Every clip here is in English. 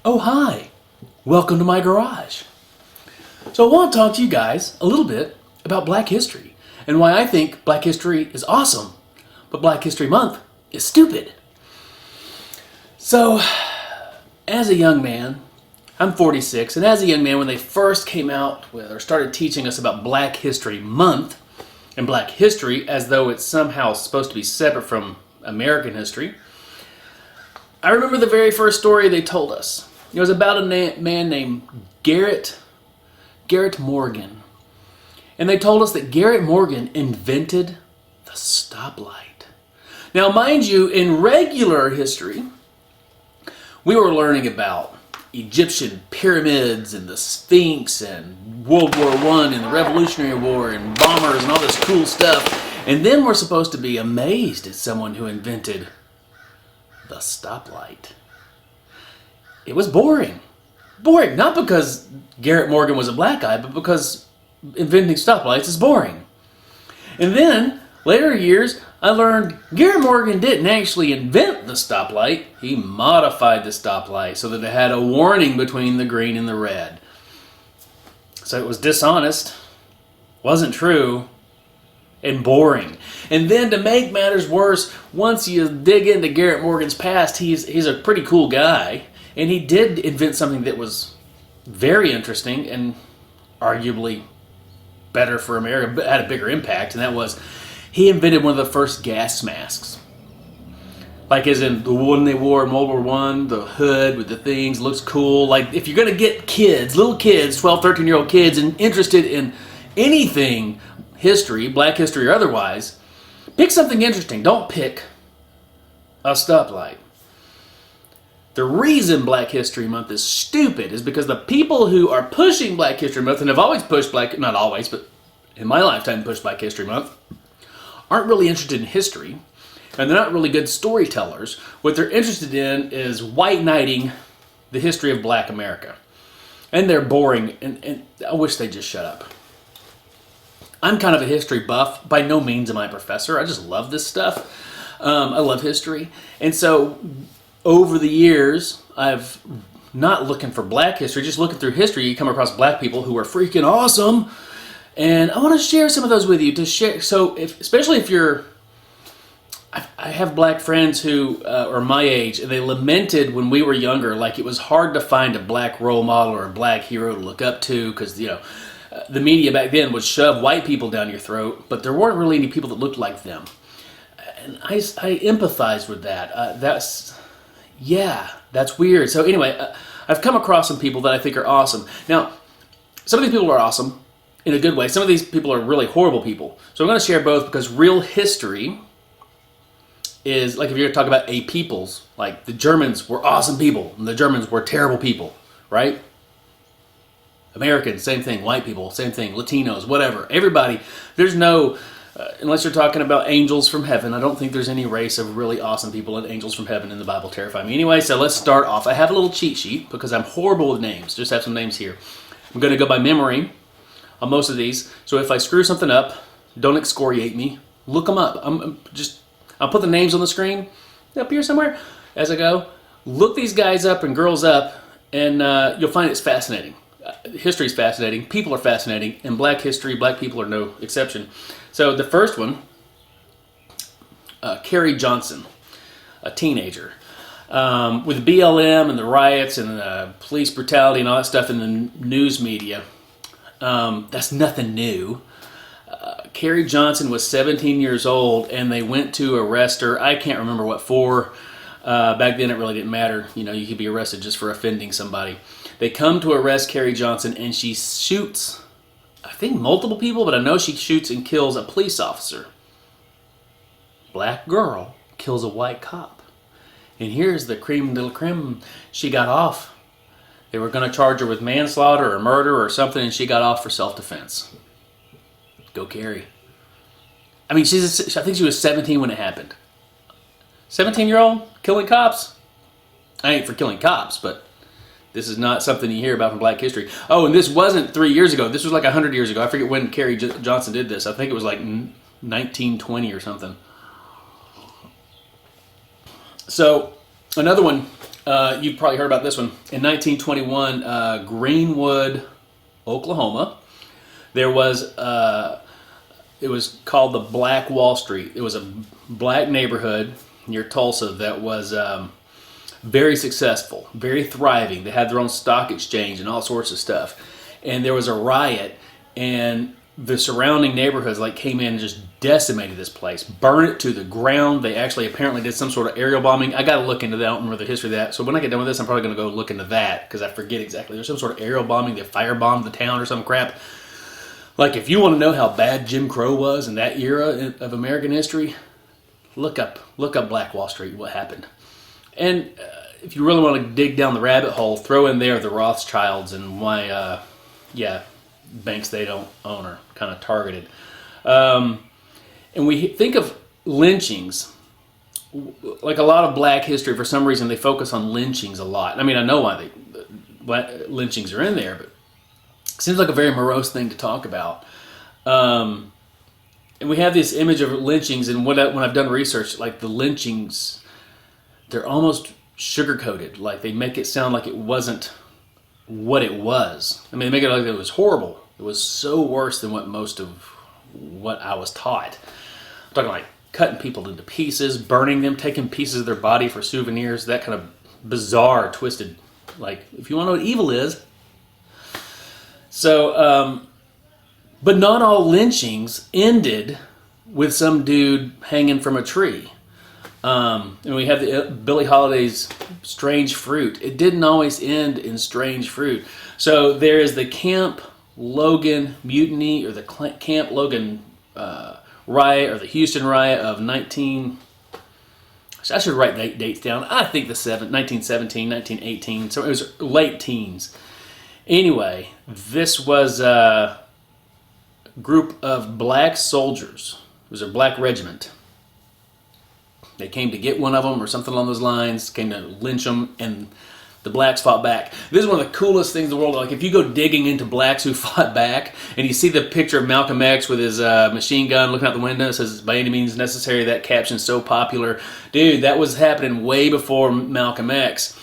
Oh, hi. Welcome to my garage. So I want to talk to you guys a little bit about Black history and why I think Black history is awesome, but Black History Month is stupid. So, as a young man, I'm 46, and as a young man, when they first came out with or started teaching us about Black History Month and Black history as though it's somehow supposed to be separate from American history, I remember the very first story they told us. It was about a man named Garrett Morgan. And they told us that Garrett Morgan invented the stoplight. Now, mind you, in regular history, we were learning about Egyptian pyramids and the Sphinx and World War I and the Revolutionary War and bombers and all this cool stuff. And then we're supposed to be amazed at someone who invented the stoplight. It was boring. Boring, not because Garrett Morgan was a black guy, but because inventing stoplights is boring. And then, later years, I learned Garrett Morgan didn't actually invent the stoplight. He modified the stoplight so that it had a warning between the green and the red. So it was dishonest, wasn't true, and boring. And then to make matters worse, once you dig into Garrett Morgan's past, he's a pretty cool guy. And he did invent something that was very interesting and arguably better for America, but had a bigger impact, and that was he invented one of the first gas masks. Like as in the one they wore in World War I, the hood with the things, looks cool. Like if you're going to get kids, little kids, 12, 13-year-old kids, and interested in anything, history, black history or otherwise, pick something interesting. Don't pick a stoplight. The reason Black History Month is stupid is because the people who are pushing Black History Month and have always pushed not always, but in my lifetime pushed Black History Month, aren't really interested in history, and they're not really good storytellers. What they're interested in is white knighting the history of Black America. And they're boring, and I wish they'd just shut up. I'm kind of a history buff. By no means am I a professor. I just love this stuff. I love history. And so over the years, I've not looking for black history, just looking through history, you come across black people who are freaking awesome. And I want to share some of those with you to share. So especially if you're, I have black friends who are my age, and they lamented when we were younger, like it was hard to find a black role model or a black hero to look up to because, the media back then would shove white people down your throat, but there weren't really any people that looked like them. And I empathize with that. That's weird. So anyway, I've come across some people that I think are awesome. Now, some of these people are awesome in a good way. Some of these people are really horrible people. So I'm going to share both because real history is, like if you're talking about a peoples, like the Germans were awesome people and the Germans were terrible people, right? Americans, same thing. White people, same thing. Latinos, whatever. Everybody, there's no... unless you're talking about angels from heaven, I don't think there's any race of really awesome people and angels from heaven in the Bible terrify me. Anyway, so let's start off. I have a little cheat sheet because I'm horrible with names. Just have some names here. I'm going to go by memory on most of these. So if I screw something up, don't excoriate me. Look them up. I'll put the names on the screen up here somewhere as I go. Look these guys up and girls up, and you'll find it's fascinating. History is fascinating. People are fascinating. In black history, black people are no exception. So the first one, Carrie Johnson, a teenager, with BLM and the riots and the police brutality and all that stuff in the news media. That's nothing new. Carrie Johnson was 17 years old, and they went to arrest her. I can't remember what for. Back then, it really didn't matter. You could be arrested just for offending somebody. They come to arrest Carrie Johnson, and she shoots, I think, multiple people, but I know she shoots and kills a police officer. Black girl kills a white cop. And here's the creme de la creme. She got off. They were going to charge her with manslaughter or murder or something, and she got off for self-defense. Go Carrie. I mean, I think she was 17 when it happened. 17-year-old killing cops? I ain't for killing cops, but this is not something you hear about from black history. Oh, and this wasn't 3 years ago. This was like 100 years ago. I forget when Carrie Johnson did this. I think it was like 1920 or something. So, another one, You've probably heard about this one. In 1921, Greenwood, Oklahoma, there was it was called the Black Wall Street. It was a black neighborhood near Tulsa that was very successful, very thriving. They had their own stock exchange and all sorts of stuff. And there was a riot, and the surrounding neighborhoods came in and just decimated this place, burned it to the ground. They actually apparently did some sort of aerial bombing. I got to look into that. I don't remember the history of that. So when I get done with this, I'm probably going to go look into that because I forget exactly. There's some sort of aerial bombing. They firebombed the town or some crap. If you want to know how bad Jim Crow was in that era of American history, look up Black Wall Street, what happened. And if you really want to dig down the rabbit hole, throw in there the Rothschilds and why, banks they don't own are kind of targeted. And we think of lynchings, like a lot of black history, for some reason they focus on lynchings a lot. I mean, I know why lynchings are in there, but it seems like a very morose thing to talk about. And we have this image of lynchings, and when I've done research, the lynchings, they're almost sugar-coated. They make it sound like it wasn't what it was. I mean, they make it like it was horrible. It was so worse than what I was taught. I'm talking cutting people into pieces, burning them, taking pieces of their body for souvenirs, that kind of bizarre, twisted, if you want to know what evil is. So, but not all lynchings ended with some dude hanging from a tree. And we have the Billie Holiday's Strange Fruit. It didn't always end in strange fruit. So there is the Camp Logan Mutiny, or the Camp Logan Riot, or the Houston Riot of 19... I should write dates down. I think 1917, 1918. So it was late teens. Anyway, this was a group of black soldiers. It was a black regiment. They came to get one of them or something along those lines, came to lynch them, and the blacks fought back. This is one of the coolest things in the world. If you go digging into blacks who fought back, and you see the picture of Malcolm X with his machine gun looking out the window, it says, "By any means necessary," that caption's so popular. Dude, that was happening way before Malcolm X.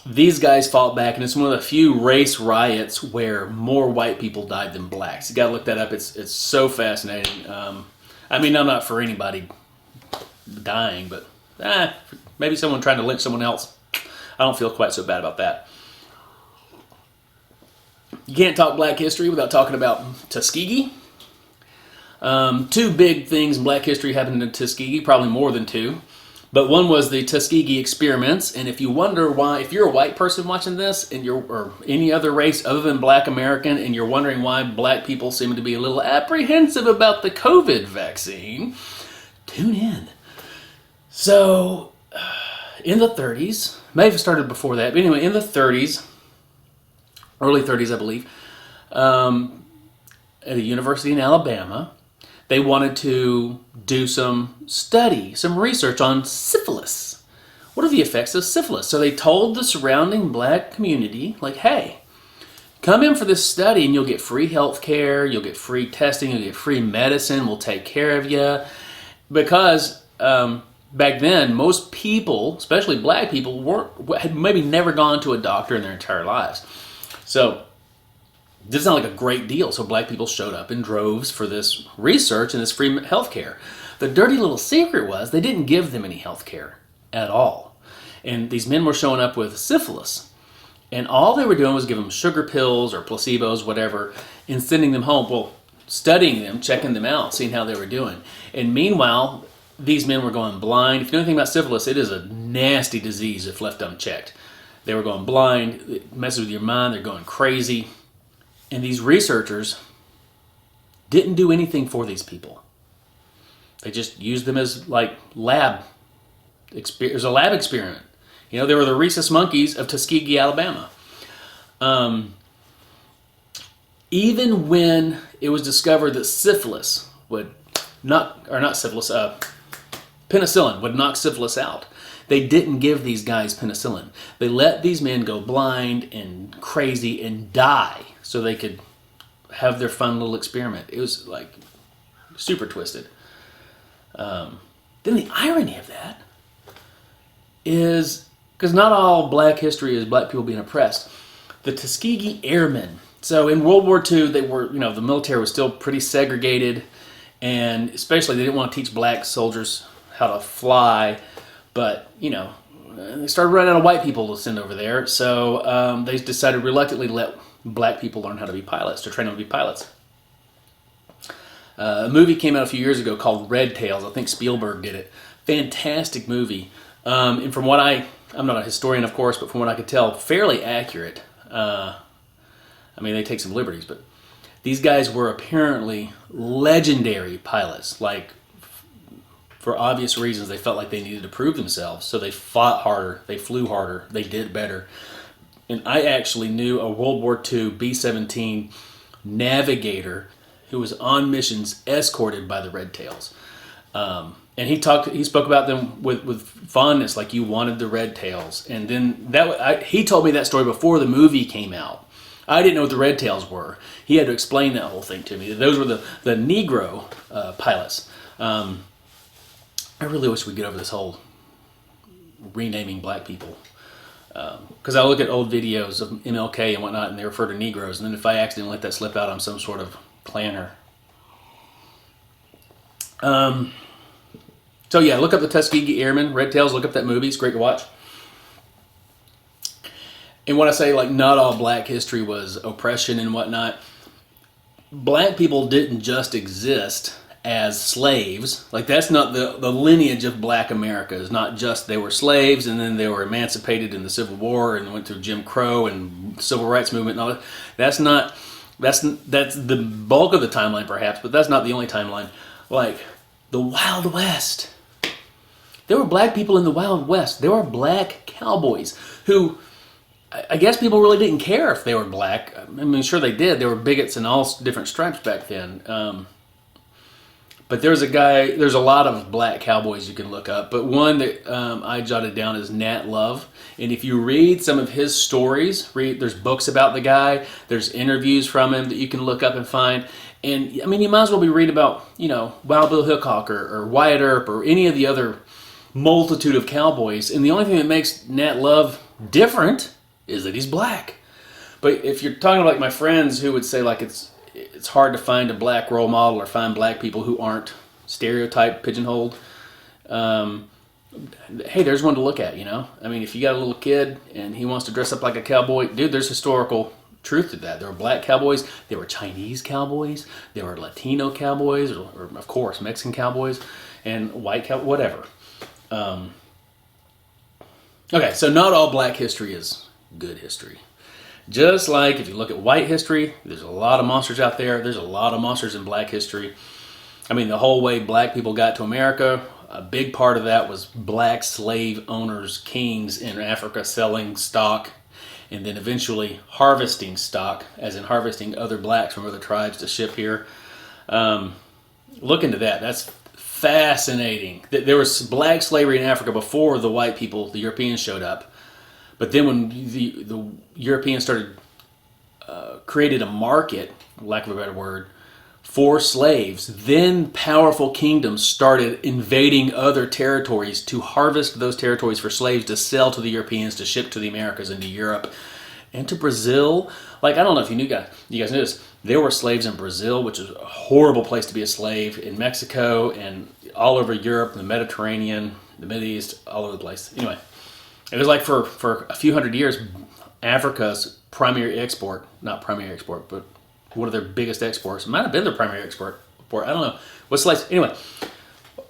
These guys fought back, and it's one of the few race riots where more white people died than blacks. You got to look that up. It's so fascinating. I mean, I'm not for anybody dying, but maybe someone trying to lynch someone else. I don't feel quite so bad about that. You can't talk black history without talking about Tuskegee. Two big things in black history happened in Tuskegee, probably more than two. But one was the Tuskegee experiments, and if you wonder why, if you're a white person watching this, or any other race other than black American, and you're wondering why black people seem to be a little apprehensive about the COVID vaccine, tune in. So, in the 30s, may have started before that, but anyway, in the 30s, early 30s, I believe, at a university in Alabama, they wanted to do some study, some research on syphilis. What are the effects of syphilis? So they told the surrounding black community, hey, come in for this study and you'll get free health care, you'll get free testing, you'll get free medicine, we'll take care of you. Because back then, most people, especially black people, had maybe never gone to a doctor in their entire lives. So this sounded like a great deal. So black people showed up in droves for this research and this free health care. The dirty little secret was they didn't give them any health care at all. And these men were showing up with syphilis. And all they were doing was giving them sugar pills or placebos, whatever, and sending them home. Well, studying them, checking them out, seeing how they were doing. And meanwhile, these men were going blind. If you know anything about syphilis, it is a nasty disease if left unchecked. They were going blind. It messes with your mind. They're going crazy. And these researchers didn't do anything for these people. They just used them as lab. It was a lab experiment. They were the rhesus monkeys of Tuskegee, Alabama. Even when it was discovered that penicillin would knock syphilis out, they didn't give these guys penicillin. They let these men go blind and crazy and die so they could have their fun little experiment. It was super twisted. Then the irony of that is, because not all black history is black people being oppressed. The Tuskegee Airmen. So in World War II, they were, the military was still pretty segregated, and especially they didn't want to teach black soldiers how to fly, but, they started running out of white people to send over there, so they decided reluctantly to let black people learn how to be pilots, to train them to be pilots. A movie came out a few years ago called Red Tails. I think Spielberg did it. Fantastic movie. And from what I'm not a historian, of course, but from what I could tell, fairly accurate. They take some liberties, but these guys were apparently legendary pilots. Like, for obvious reasons, they felt like they needed to prove themselves. So they fought harder, they flew harder, they did better. And I actually knew a World War II B-17 navigator who was on missions escorted by the Red Tails. And he spoke about them with fondness, like you wanted the Red Tails. And then he told me that story before the movie came out. I didn't know what the Red Tails were. He had to explain that whole thing to me. Those were the Negro pilots. I really wish we'd get over this whole renaming black people. Because I look at old videos of MLK and whatnot, and they refer to Negroes. And then if I accidentally let that slip out, I'm some sort of planner. So yeah, look up the Tuskegee Airmen, Red Tails. Look up that movie. It's great to watch. And when I say like not all black history was oppression and whatnot, black people didn't just exist as slaves. Like that's not the lineage of black America. It's not just they were slaves and then they were emancipated in the Civil War and went through Jim Crow and Civil Rights Movement and all that. That's the bulk of the timeline perhaps, but that's not the only timeline. Like the Wild West. There were black people in the Wild West. There were black cowboys who, I guess people really didn't care if they were black. I mean, sure they did. There were bigots in all different stripes back then. But there's a lot of black cowboys you can look up. But one that I jotted down is Nat Love. And if you read some of his stories, there's books about the guy. There's interviews from him that you can look up and find. And, I mean, you might as well be reading about, Wild Bill Hickok or Wyatt Earp or any of the other multitude of cowboys. And the only thing that makes Nat Love different is that he's black. But if you're talking like my friends who would say like it's hard to find a black role model or find black people who aren't stereotyped, pigeonholed, hey, there's one to look at, I mean, if you got a little kid and he wants to dress up like a cowboy, dude, there's historical truth to that. There were black cowboys, there were Chinese cowboys, there were Latino cowboys, or of course, Mexican cowboys, and white cowboys, whatever. Okay, so not all black history is good history. Just like if you look at white history, there's a lot of monsters out there. There's a lot of monsters in black history. I mean, the whole way black people got to America, a big part of that was black slave owners, kings in Africa selling stock and then eventually harvesting stock, as in harvesting other blacks from other tribes to ship here. Look into that. That's fascinating. There was black slavery in Africa before the white people, the Europeans, showed up. But then when the Europeans started, created a market, lack of a better word, for slaves, then powerful kingdoms started invading other territories to harvest those territories for slaves to sell to the Europeans, to ship to the Americas and to Europe and to Brazil. Like, I don't know if you guys knew this, there were slaves in Brazil, which is a horrible place to be a slave, in Mexico and all over Europe, the Mediterranean, the Middle East, all over the place. Anyway, it was like for a few hundred years, Africa's primary export, not primary export, but one of their biggest exports, it might have been their primary export, I don't know, was slaves. Anyway,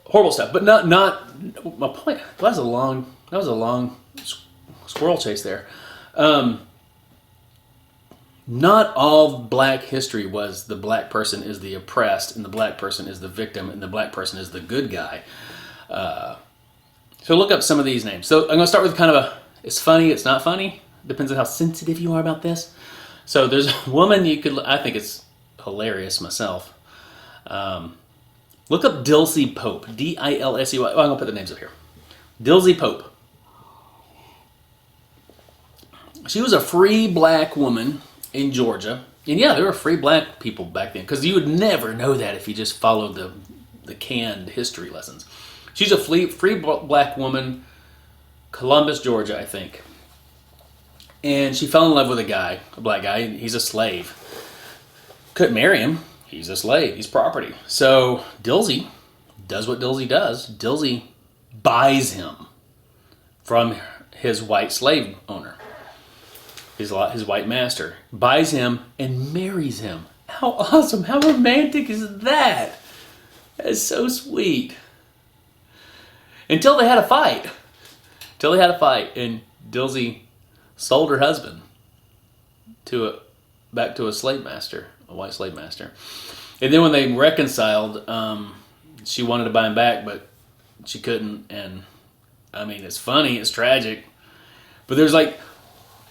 horrible stuff, but not my point. That was a long squirrel chase there. Not all black history was the black person is the oppressed and the black person is the victim and the black person is the good guy. So look up some of these names. So I'm going to start with kind of it's funny, it's not funny. Depends on how sensitive you are about this. So there's a woman I think it's hilarious myself. Look up Dilsey Pope, Dilsey. Well, I'm going to put the names up here. Dilsey Pope. She was a free black woman in Georgia. And yeah, there were free black people back then, because you would never know that if you just followed the canned history lessons. She's a free black woman Columbus, Georgia, I think. And she fell in love with a black guy. He's a slave. Couldn't marry him. He's a slave. He's property. So Dilsey does what Dilsey does. Dilsey buys him from his white slave owner, his white master. Buys him and marries him. How awesome. How romantic is that? That's so sweet. Until they had a fight. And Dilsey sold her husband back to a slave master, a white slave master. And then when they reconciled, she wanted to buy him back, but she couldn't. And I mean, it's funny, it's tragic, but there's like,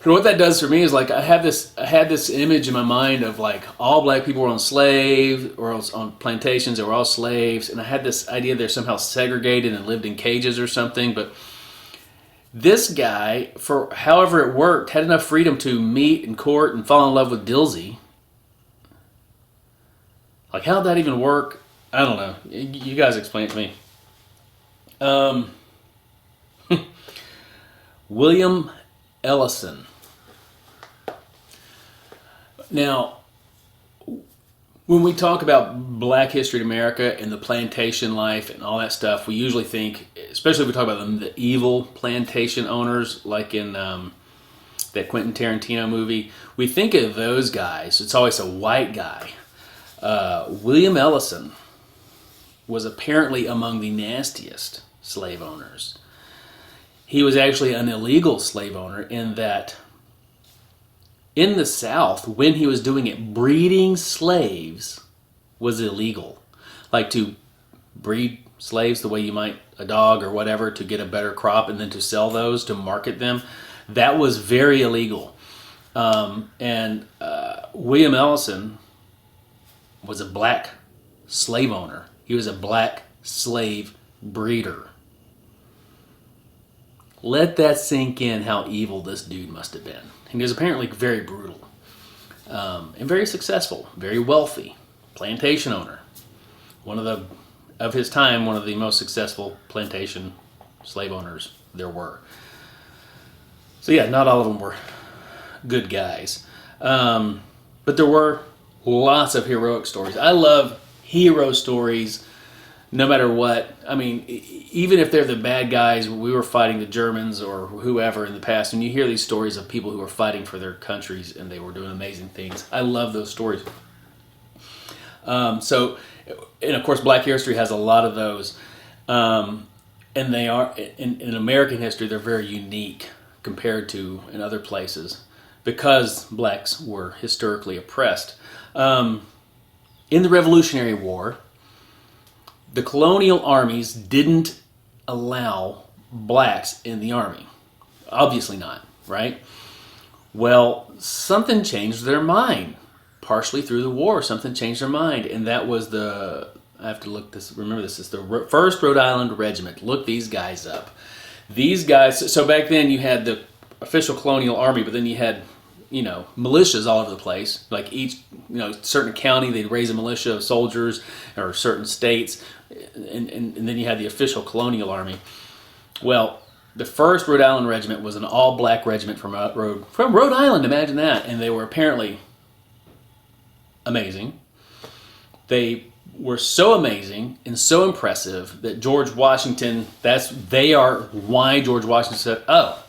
what that does for me is like I had this image in my mind of like all black people were on slaves or on plantations, they were all slaves, and I had this idea they're somehow segregated and lived in cages or something. But this guy, for however it worked, had enough freedom to meet and court and fall in love with Dilsey. Like, how'd that even work? I don't know. You guys explain it to me. William Ellison. Now, when we talk about Black history in America and the plantation life and all that stuff, we usually think, especially if we talk about the evil plantation owners, like in that Quentin Tarantino movie, we think of those guys. It's always a white guy. William Ellison was apparently among the nastiest slave owners. He was actually an illegal slave owner in that in the South, when he was doing it, breeding slaves was illegal. Like to breed slaves the way you might a dog or whatever to get a better crop and then to sell those, to market them, that was very illegal. William Ellison was a black slave owner. He was a black slave breeder. Let that sink in how evil this dude must have been. He was apparently very brutal and very successful, very wealthy, plantation owner. Of his time, one of the most successful plantation slave owners there were. So yeah, not all of them were good guys. But there were lots of heroic stories. I love hero stories no matter what. I mean, even if they're the bad guys, we were fighting the Germans or whoever in the past, and you hear these stories of people who were fighting for their countries and they were doing amazing things. I love those stories. And of course, Black history has a lot of those. And they are, in American history, they're very unique compared to in other places because blacks were historically oppressed. In the Revolutionary War, the colonial armies didn't allow blacks in the army. Obviously not, right? Well, something changed their mind. Partially through the war, something changed their mind. And that was I have to remember this is the 1st Rhode Island Regiment. Look these guys up. These guys, so back then you had the official colonial army, but then you had, militias all over the place. Like each, certain county, they'd raise a militia of soldiers, or certain states, and then you had the official colonial army. Well, the 1st Rhode Island Regiment was an all-black regiment from Rhode Island, imagine that, and they were apparently amazing. They were so amazing and so impressive that George Washington, they are why George Washington said, oh,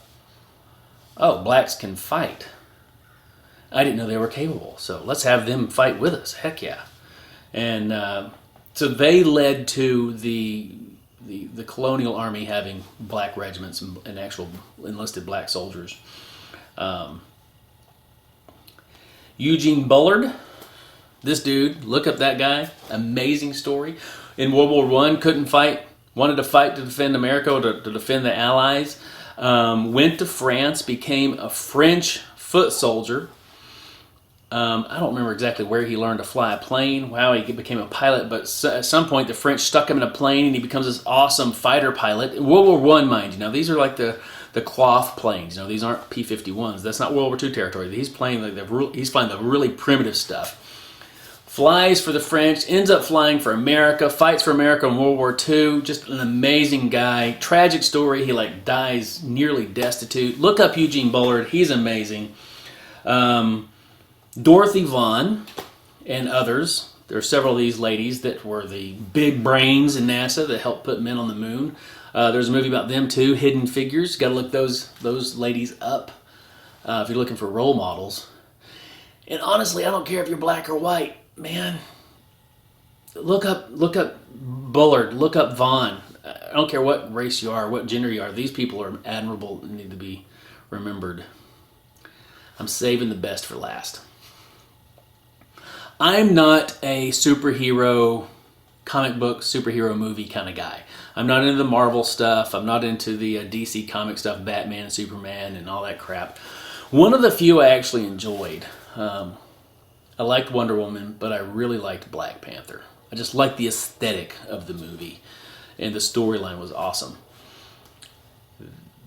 blacks can fight. I didn't know they were capable, so let's have them fight with us. Heck yeah. And so they led to the colonial army having black regiments and actual enlisted black soldiers. Eugene Bullard, this dude, look up that guy, amazing story. In World War I, couldn't fight, wanted to fight to defend America, to defend the Allies. Went to France, became a French foot soldier. I don't remember exactly where he learned to fly a plane, how he became a pilot, but at some point the French stuck him in a plane and he becomes this awesome fighter pilot. In World War I, mind you, now these are like the cloth planes, these aren't P-51s. That's not World War II territory. He's flying the really primitive stuff. flies for the French, ends up flying for America, fights for America in World War II. Just an amazing guy. Tragic story. He like dies nearly destitute. Look up Eugene Bullard. He's amazing. Dorothy Vaughan and others. There are several of these ladies that were the big brains in NASA that helped put men on the moon. There's a movie about them too, Hidden Figures. Got to look those ladies up if you're looking for role models. And honestly, I don't care if you're black or white, man. Look up Bullard. Look up Vaughn. I don't care what race you are, what gender you are. These people are admirable and need to be remembered. I'm saving the best for last. I'm not a superhero, comic book, superhero movie kind of guy. I'm not into the Marvel stuff. I'm not into the DC comic stuff, Batman and Superman and all that crap. One of the few I actually enjoyed. I liked Wonder Woman, but I really liked Black Panther. I just liked the aesthetic of the movie, and the storyline was awesome.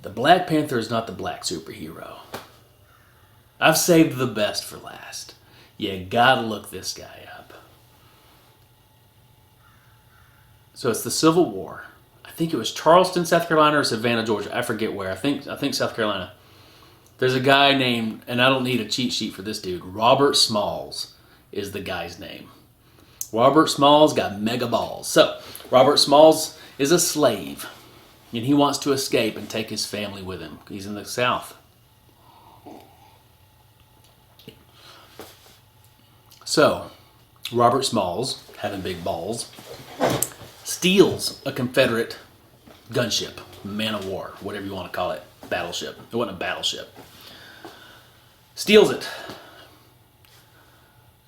The Black Panther is not the black superhero. I've saved the best for last. You gotta look this guy up. So it's the Civil War. I think it was Charleston, South Carolina, or Savannah, Georgia. I forget where. I think South Carolina. There's a guy named, and I don't need a cheat sheet for this dude, Robert Smalls is the guy's name. Robert Smalls got mega balls. So, Robert Smalls is a slave, and he wants to escape and take his family with him. He's in the South. So, Robert Smalls, having big balls, steals a Confederate gunship, man of war, whatever you want to call it, battleship. It wasn't a battleship. Steals it.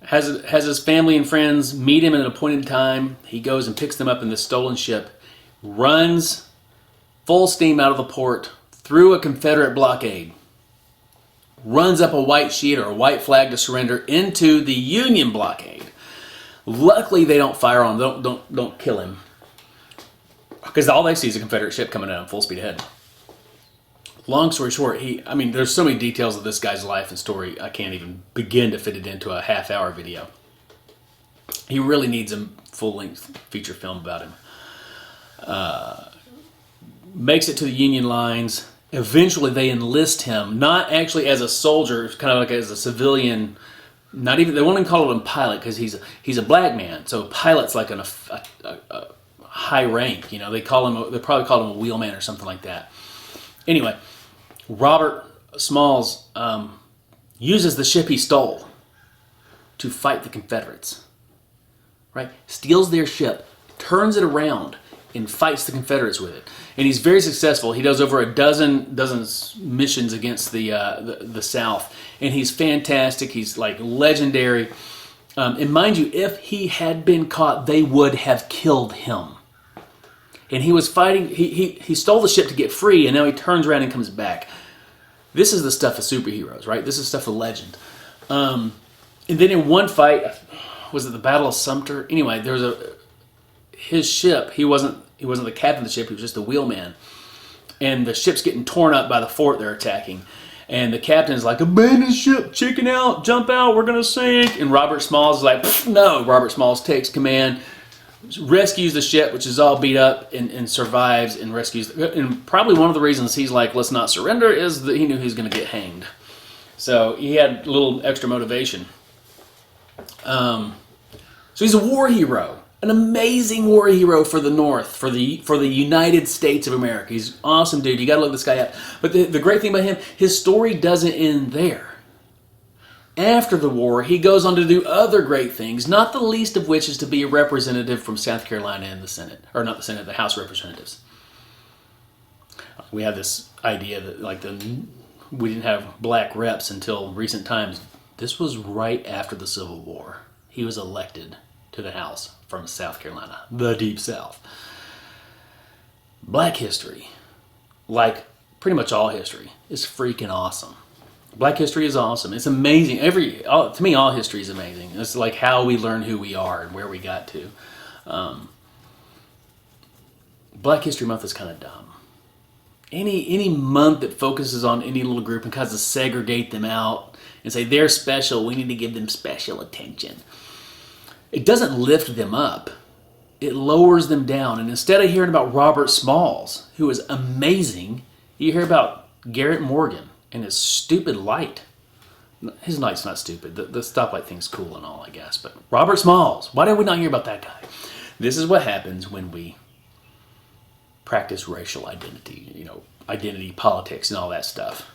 Has his family and friends meet him at an appointed time. He goes and picks them up in this stolen ship, runs full steam out of the port through a Confederate blockade, runs up a white sheet or a white flag to surrender into the Union blockade. Luckily, they don't fire on him. Don't kill him, because all they see is a Confederate ship coming at him full speed ahead. Long story short, there's so many details of this guy's life and story, I can't even begin to fit it into a half-hour video. He really needs a full-length feature film about him. Makes it to the Union lines. Eventually, they enlist him, not actually as a soldier, kind of like as a civilian. Not even, they won't even call him a pilot because he's a black man. So pilot's like a high rank. They probably call him a wheelman or something like that. Anyway, Robert Smalls uses the ship he stole to fight the Confederates. Right? Steals their ship, turns it around, and fights the Confederates with it. And he's very successful. He does over a dozen missions against the South. And he's fantastic. He's like legendary. And mind you, if he had been caught, they would have killed him. And he was fighting, he stole the ship to get free, and now he turns around and comes back. This is the stuff of superheroes, right? This is stuff of legend. And then in one fight, was it the Battle of Sumter? Anyway, there was his ship, he wasn't the captain of the ship, he was just the wheelman. And the ship's getting torn up by the fort they're attacking. And the captain's like, abandon ship, chicken out, jump out, we're going to sink. And Robert Smalls is like, no. Robert Smalls takes command, rescues the ship, which is all beat up, and survives and rescues. And probably one of the reasons he's like, let's not surrender, is that he knew he was going to get hanged. So he had a little extra motivation. So he's a war hero, an amazing war hero for the North, for the United States of America. He's an awesome dude. You got to look this guy up. But the great thing about him, his story doesn't end there. After the war, he goes on to do other great things, not the least of which is to be a representative from South Carolina in the Senate. Or not the Senate, the House of Representatives. We have this idea that we didn't have black reps until recent times. This was right after the Civil War. He was elected to the House from South Carolina, the Deep South. Black history, like pretty much all history, is freaking awesome. Black history is awesome. It's amazing. To me, all history is amazing. It's like how we learn who we are and where we got to. Black History Month is kind of dumb. Any month that focuses on any little group and tries to segregate them out and say they're special, we need to give them special attention. it doesn't lift them up. It lowers them down. And instead of hearing about Robert Smalls, who is amazing, you hear about Garrett Morgan and his stupid light. His light's not stupid. The stoplight thing's cool and all, I guess. But Robert Smalls, why did we not hear about that guy? This is what happens when we practice racial identity, identity politics and all that stuff.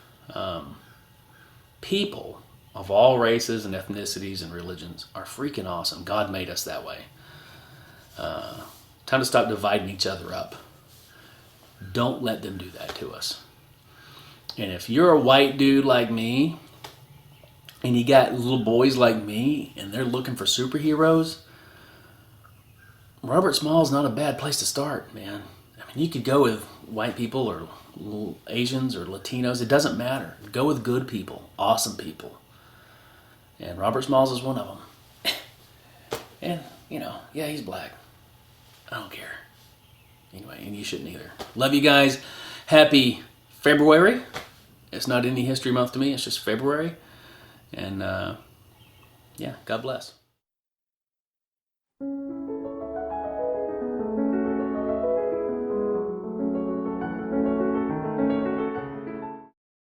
People of all races and ethnicities and religions are freaking awesome. God made us that way. Time to stop dividing each other up. Don't let them do that to us. And if you're a white dude like me, and you got little boys like me, and they're looking for superheroes, Robert Small's not a bad place to start, man. I mean, you could go with white people or Asians or Latinos. It doesn't matter. Go with good people, awesome people. And Robert Smalls is one of them. And, yeah, he's black. I don't care. Anyway, and you shouldn't either. Love you guys. Happy February. It's not any history month to me. It's just February. And, yeah, God bless.